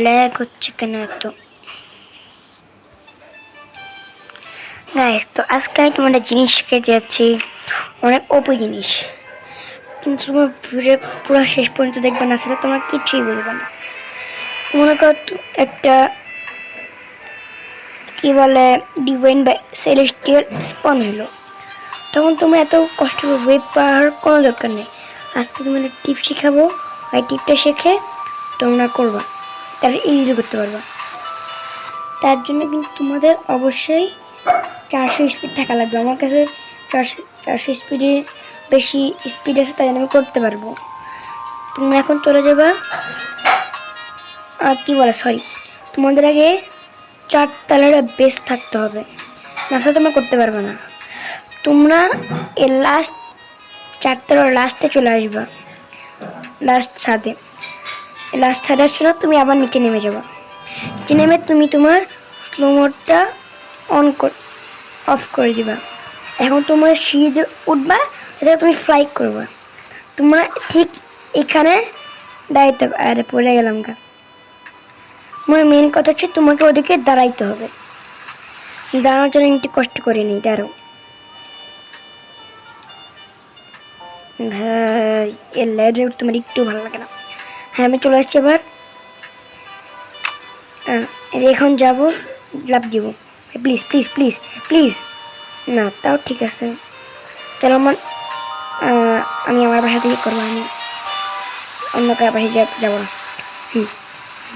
Lag হচ্ছে কেন এত গাইস। তো আজকে আমি তোমাদের জিনিস শিখে যাচ্ছি, অনেক ওপি জিনিস, কিন্তু তোমার ভিডিও পুরো শেষ পর্যন্ত দেখবে না, সেটা তোমরা কিছুই বুঝবে না। মনে করো একটা কি বলে ডিভাইন বা সেলেস্টিয়াল স্পন হলো, তখন তুমি এত কষ্ট করে ওয়েব পাওয়ার কোনো দরকার নেই। আজকে তোমাদের টিপ শিখাবো, ওই টিপটা শিখে তোমরা করবা, তাহলে ইজি করতে পারবা। তার জন্য কিন্তু তোমাদের অবশ্যই 400 স্পিড থাকা লাগবে। আমার কাছে 400 স্পিডের বেশি স্পিড আছে, তাই আমি করতে পারবো। তোমরা এখন চলে যাবা, কি বলে সরি, তোমাদের আগে 4 তলার বেস থাকতে হবে, না তো তোমরা করতে পারবে না। তোমরা এর লাস্ট 4 তলার লাস্টে চলে আসবা, লাস্ট ছাদে আসলে তুমি আবার নিচে নেমে যাবা। নিচে নেমে তুমি তোমার স্লো মোডটা অফ করে দিবা। এখন তোমার সিঁড়িতে উঠবা, এটা তুমি ফ্লাই করবা। তোমরা ঠিক এখানে দাঁড়াইতে, আরে পড়ে গেলাম গা। আমার মেন কথা হচ্ছে তোমাকে ওদিকে দাঁড়াইতে হবে। দাঁড়ানোর জন্য একটু কষ্ট করে নিই, দাঁড়াও ভাই। এর লেডে তোমার একটু ভালো লাগে না। হ্যাঁ, আমি চলে আসছি এবার। এখন যাবো, লাভ দিব। প্লিজ প্লিজ প্লিজ প্লিজ, না তাও ঠিক আছে। চলো আমি আমার বাসা থেকে করবো, আমি অন্য কার বাসায় যাবো না।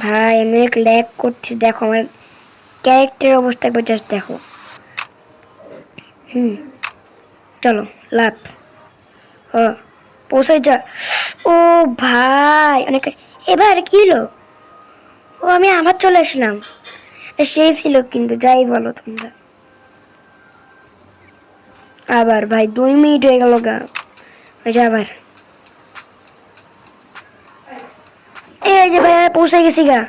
ভাই আমি এক ল্যাগ করছি, দেখো আমার ক্যারেক্টারের অবস্থা একবার জাস্ট দেখো। চলো লাভ, ও পৌঁছাই যা। ও ভাই অনেক, এবার কি হলো? ও আমি আবার চলে আসলাম, সেই ছিল কিন্তু, যাই বলো তোমরা। আবার ভাই 2 মিনিট হয়ে গেল গা, আবার এই যে ভাই পৌঁছে গেছি গা।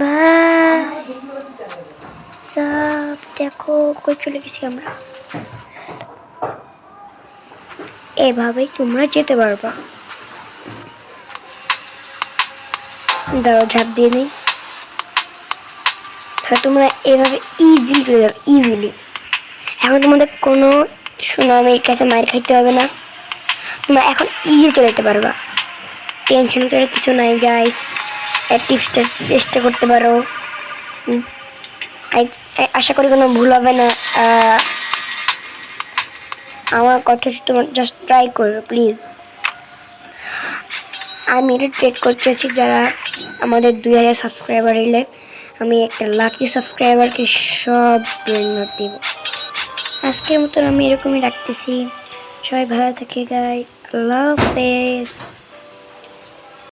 ভাই সব দেখো কই চলে গেছি আমরা। এভাবেই তোমরা যেতে পারবা। দাঁড়াও ঝাঁপ দিয়ে নেই, তোমরা এভাবে ইজিলি চলে যাবে, ইজিলি। এখন তোমাদের কোনো সুনামের কাছে মার খাইতে হবে না, তোমরা এখন ইজি চলে যেতে পারবা। টেনশন করে কিছু নাই গাইস, টিপসটা চেষ্টা করতে পারো, আশা করি কোনো ভুল হবে না। আমার কথা তোমার জাস্ট ট্রাই করো প্লিজ। আমি এটা ট্রেড করতে চাচ্ছি, যারা আমাদের 2000 সাবস্ক্রাইবার এলে আমি একটা লাকি সাবস্ক্রাইবারকে সব ব্রেনট দিব। আজকের মতন আমি এরকমই রাখতেছি। সবাই ভালো থাকে গাই, আল্লাহ হাফেজ।